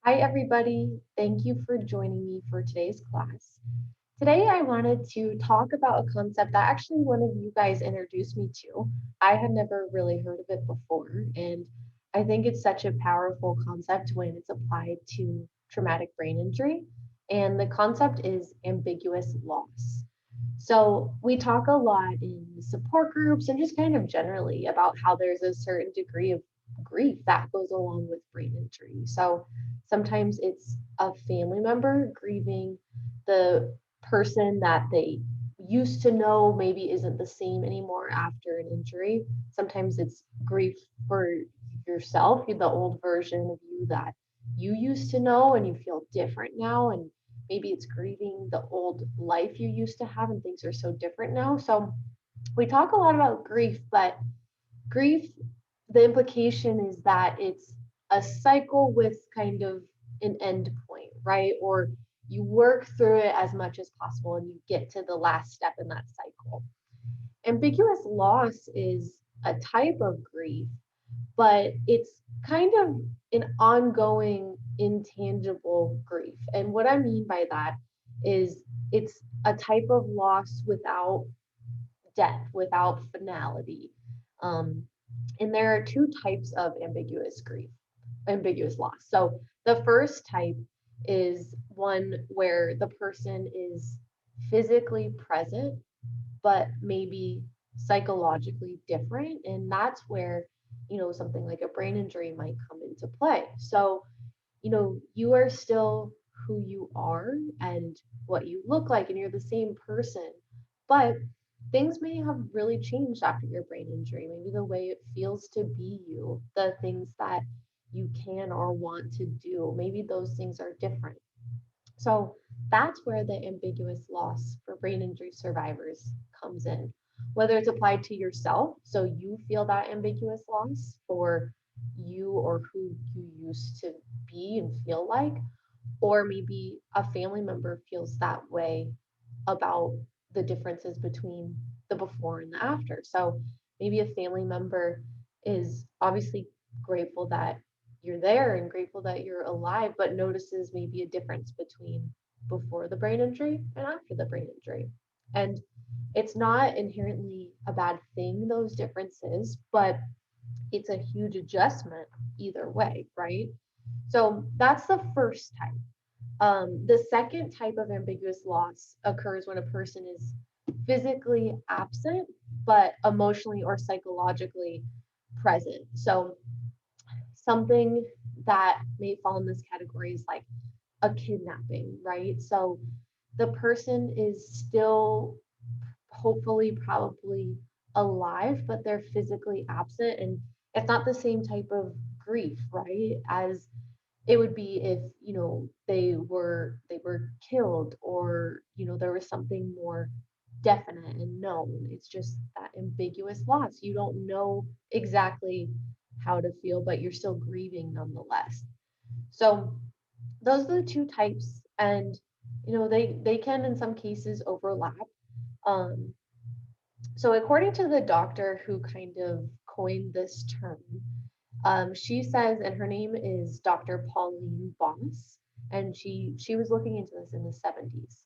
Hi, everybody. Thank you for joining me for today's class. Today, I wanted to talk about a concept that actually one of you guys introduced me to. I had never really heard of it before, and I think it's such a powerful concept when it's applied to traumatic brain injury. And the concept is ambiguous loss. So, we talk a lot in support groups and just kind of generally about how there's a certain degree of grief that goes along with brain injury. So, sometimes it's a family member grieving the person that they used to know maybe isn't the same anymore after an injury. Sometimes it's grief for yourself, the old version of you that you used to know and you feel different now. And maybe it's grieving the old life you used to have and things are so different now. So we talk a lot about grief, but grief, the implication is that it's a cycle with kind of an end point, right? Or you work through it as much as possible and you get to the last step in that cycle. Ambiguous loss is a type of grief, but it's kind of an ongoing, intangible grief. And what I mean by that is it's a type of loss without death, without finality. Um, and there are two types of ambiguous grief, ambiguous loss. So the first type is one where the person is physically present, but maybe psychologically different. And that's where, something like a brain injury might come into play. So, you are still who you are and what you look like, and you're the same person, but things may have really changed after your brain injury. Maybe the way it feels to be you, the things that you can or want to do, maybe those things are different. So that's where the ambiguous loss for brain injury survivors comes in. Whether it's applied to yourself, so you feel that ambiguous loss for you or who you used to be and feel like, or maybe a family member feels that way about the differences between the before and the after. So maybe a family member is obviously grateful that you're there and grateful that you're alive, but notices maybe a difference between before the brain injury and after the brain injury. And it's not inherently a bad thing, those differences, but it's a huge adjustment either way, right? So that's the first type. The second type of ambiguous loss occurs when a person is physically absent, but emotionally or psychologically present. So, something that may fall in this category is like a kidnapping, right? So, the person is still hopefully probably alive, but they're physically absent. And it's not the same type of grief, right? As it would be if they were killed, or there was something more definite and known. It's just that ambiguous loss. You don't know exactly how to feel, but you're still grieving nonetheless. So those are the two types, and they can in some cases overlap. Um, so according to the doctor who kind of coined this term, she says, and her name is Dr. Pauline Boss, and she was looking into this in the 70s.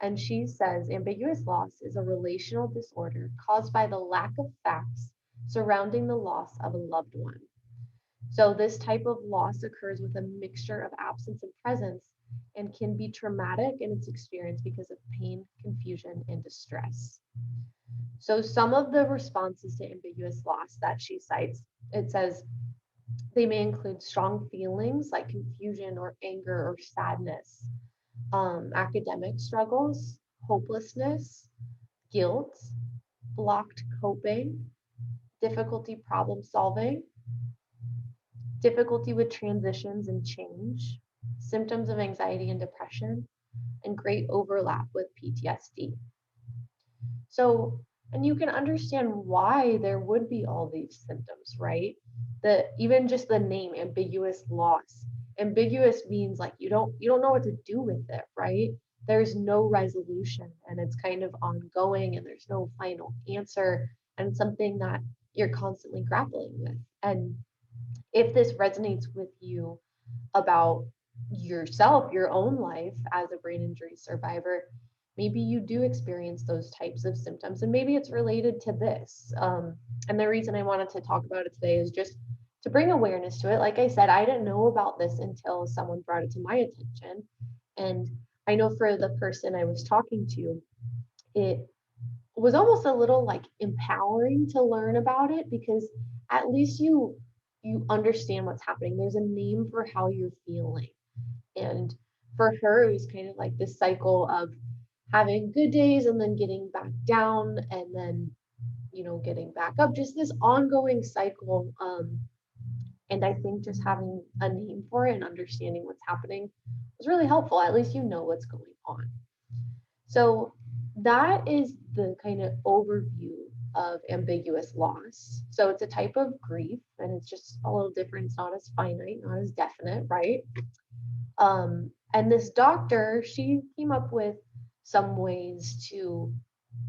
And she says ambiguous loss is a relational disorder caused by the lack of facts surrounding the loss of a loved one. So this type of loss occurs with a mixture of absence and presence and can be traumatic in its experience because of pain, confusion, and distress. So some of the responses to ambiguous loss that she cites, it says they may include strong feelings like confusion or anger or sadness, academic struggles, hopelessness, guilt, blocked coping, difficulty problem solving, difficulty with transitions and change, symptoms of anxiety and depression, and great overlap with PTSD. So, and you can understand why there would be all these symptoms, right? The even just the name ambiguous loss. Ambiguous means like you don't know what to do with it, right? There's no resolution and it's kind of ongoing and there's no final answer and something that you're constantly grappling with. And if this resonates with you about yourself, your own life as a brain injury survivor, maybe you do experience those types of symptoms, and maybe it's related to this. And the reason I wanted to talk about it today is just to bring awareness to it. Like I said, I didn't know about this until someone brought it to my attention. And I know for the person I was talking to, it was almost a little like empowering to learn about it, because at least you understand what's happening. There's a name for how you're feeling. And for her, it was kind of like this cycle of having good days and then getting back down and then, getting back up, just this ongoing cycle. And I think just having a name for it and understanding what's happening was really helpful. At least you know what's going on. So that is the kind of overview of ambiguous loss. So it's a type of grief, and it's just a little different. It's not as finite, not as definite, right? And this doctor, she came up with some ways to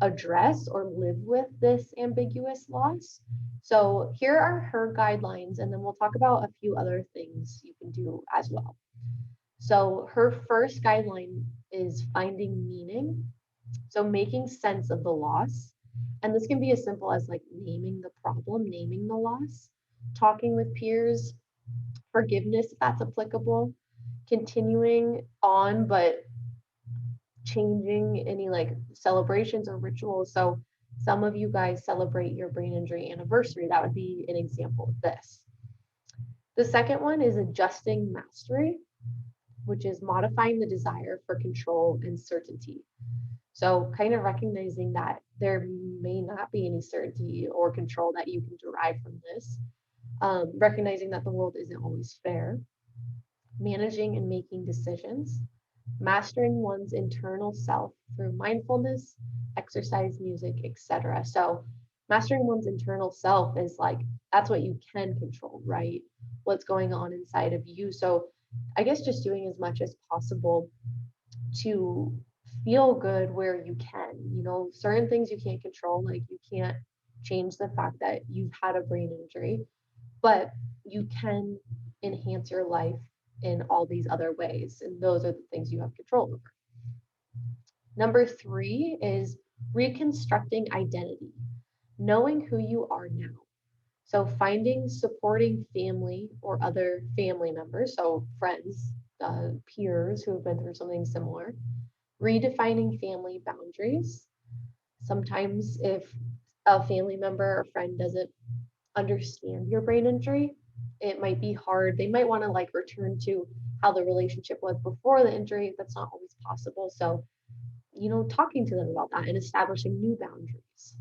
address or live with this ambiguous loss. So here are her guidelines, and then we'll talk about a few other things you can do as well. So her first guideline is finding meaning. So making sense of the loss. And this can be as simple as like naming the problem, naming the loss, talking with peers, forgiveness if that's applicable, continuing on, but changing any like celebrations or rituals. So some of you guys celebrate your brain injury anniversary. That would be an example of this. The second one is adjusting mastery, which is modifying the desire for control and certainty. So kind of recognizing that there may not be any certainty or control that you can derive from this. Recognizing that the world isn't always fair, managing and making decisions, mastering one's internal self through mindfulness, exercise, music, etc. So mastering one's internal self is like, that's what you can control, right? What's going on inside of you. So I guess just doing as much as possible to feel good where you can. Certain things you can't control, like you can't change the fact that you've had a brain injury, but you can enhance your life in all these other ways. And those are the things you have control over. Number three is reconstructing identity, knowing who you are now. So finding supporting family or other family members, so friends, peers who have been through something similar, redefining family boundaries. Sometimes if a family member or friend doesn't understand your brain injury, it might be hard. They might want to like return to how the relationship was before the injury. That's not always possible. So, talking to them about that and establishing new boundaries.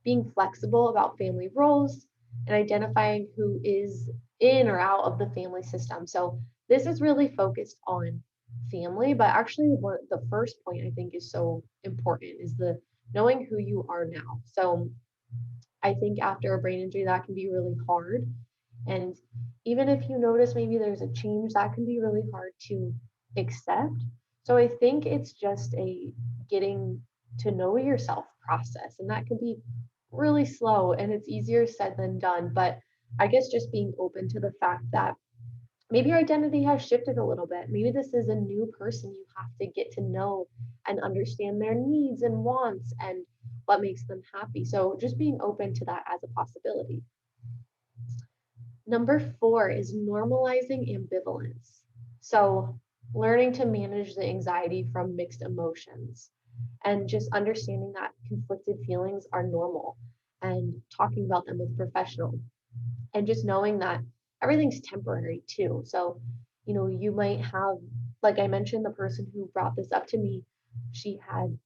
Being flexible about family roles and identifying who is in or out of the family system. So, this is really focused on family, but actually the first point I think is so important is the knowing who you are now. So I think after a brain injury, that can be really hard. And even if you notice maybe there's a change, that can be really hard to accept. So I think it's just a getting to know yourself process. And that can be really slow and it's easier said than done. But I guess just being open to the fact that maybe your identity has shifted a little bit. Maybe this is a new person you have to get to know and understand their needs and wants and what makes them happy. So just being open to that as a possibility. Number four is normalizing ambivalence. So learning to manage the anxiety from mixed emotions and just understanding that conflicted feelings are normal and talking about them with professional and just knowing that everything's temporary too. So, you might have, like I mentioned, the person who brought this up to me, she had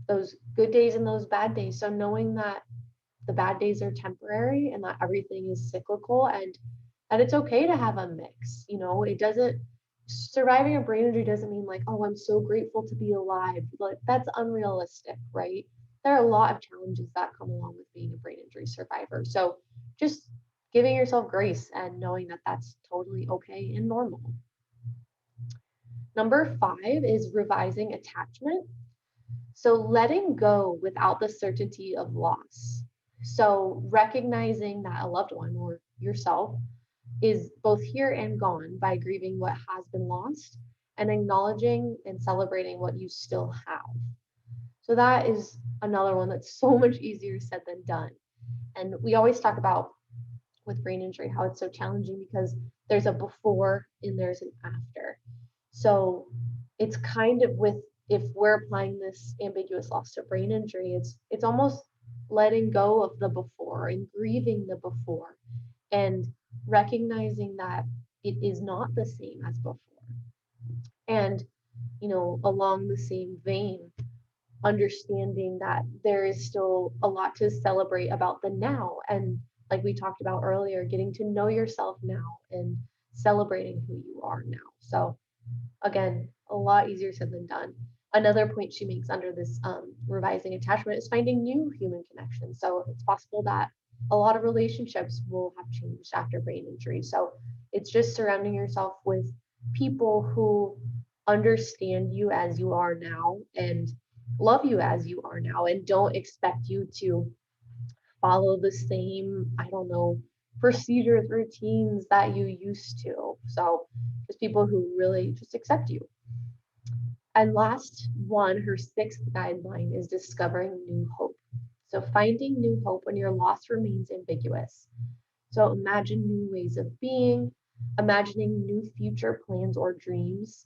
those good days and those bad days. So, knowing that the bad days are temporary and that everything is cyclical and that it's okay to have a mix. It doesn't, surviving a brain injury doesn't mean like, oh, I'm so grateful to be alive. Like, that's unrealistic, right? There are a lot of challenges that come along with being a brain injury survivor. So, just giving yourself grace and knowing that that's totally okay and normal. Number five is revising attachment. So letting go without the certainty of loss. So recognizing that a loved one or yourself is both here and gone by grieving what has been lost and acknowledging and celebrating what you still have. So that is another one that's so much easier said than done. And we always talk about with brain injury how it's so challenging because there's a before and there's an after. So it's kind of with, if we're applying this ambiguous loss to brain injury, it's almost letting go of the before and grieving the before and recognizing that it is not the same as before. And along the same vein, understanding that there is still a lot to celebrate about the now. And like we talked about earlier, getting to know yourself now and celebrating who you are now. So, again, a lot easier said than done. Another point she makes under this revising attachment is finding new human connections. So, it's possible that a lot of relationships will have changed after brain injury. So, it's just surrounding yourself with people who understand you as you are now and love you as you are now and don't expect you to follow the same, I don't know, procedures, routines that you used to. So just people who really just accept you. And last one, her sixth guideline is discovering new hope. So finding new hope when your loss remains ambiguous. So imagine new ways of being, imagining new future plans or dreams,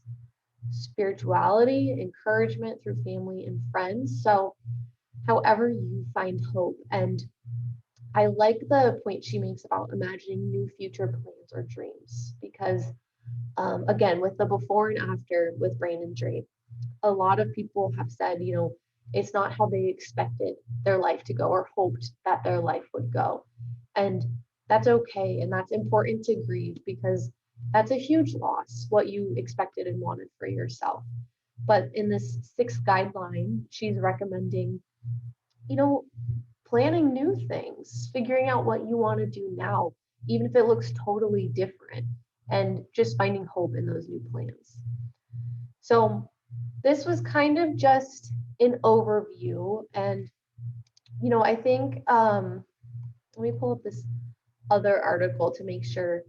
spirituality, encouragement through family and friends. So however you find hope. And I like the point she makes about imagining new future plans or dreams because, again, with the before and after with brain injury, a lot of people have said, it's not how they expected their life to go or hoped that their life would go. And that's okay. And that's important to grieve because that's a huge loss, what you expected and wanted for yourself. But in this sixth guideline, she's recommending, you know, planning new things, figuring out what you want to do now, even if it looks totally different, and just finding hope in those new plans. So, this was kind of just an overview. And, I think, let me pull up this other article to make sure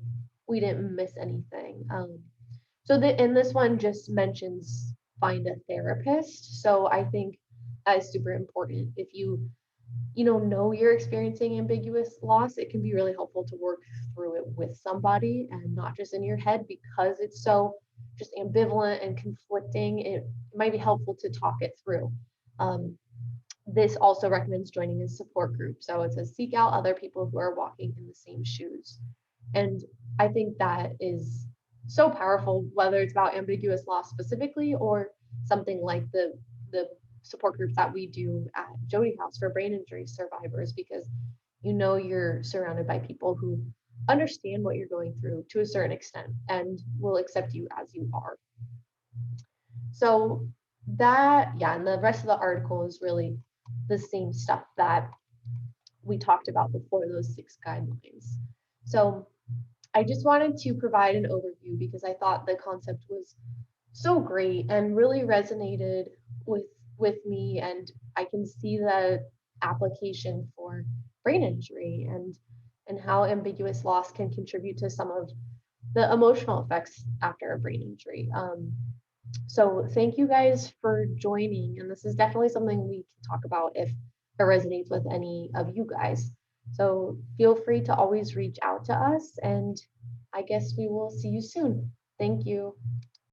we didn't miss anything. And this one just mentions find a therapist. So, I think that is super important. If you know you're experiencing ambiguous loss, it can be really helpful to work through it with somebody and not just in your head because it's so just ambivalent and conflicting. It might be helpful to talk it through. This also recommends joining a support group. So it says seek out other people who are walking in the same shoes. And I think that is so powerful, whether it's about ambiguous loss specifically or something like the support groups that we do at Jody House for brain injury survivors, because you're surrounded by people who understand what you're going through to a certain extent and will accept you as you are. So that, yeah, and the rest of the article is really the same stuff that we talked about before, those six guidelines. So I just wanted to provide an overview because I thought the concept was so great and really resonated with with me, and I can see the application for brain injury and how ambiguous loss can contribute to some of the emotional effects after a brain injury. So thank you guys for joining, and this is definitely something we can talk about if it resonates with any of you guys. So feel free to always reach out to us, and I guess we will see you soon. Thank you.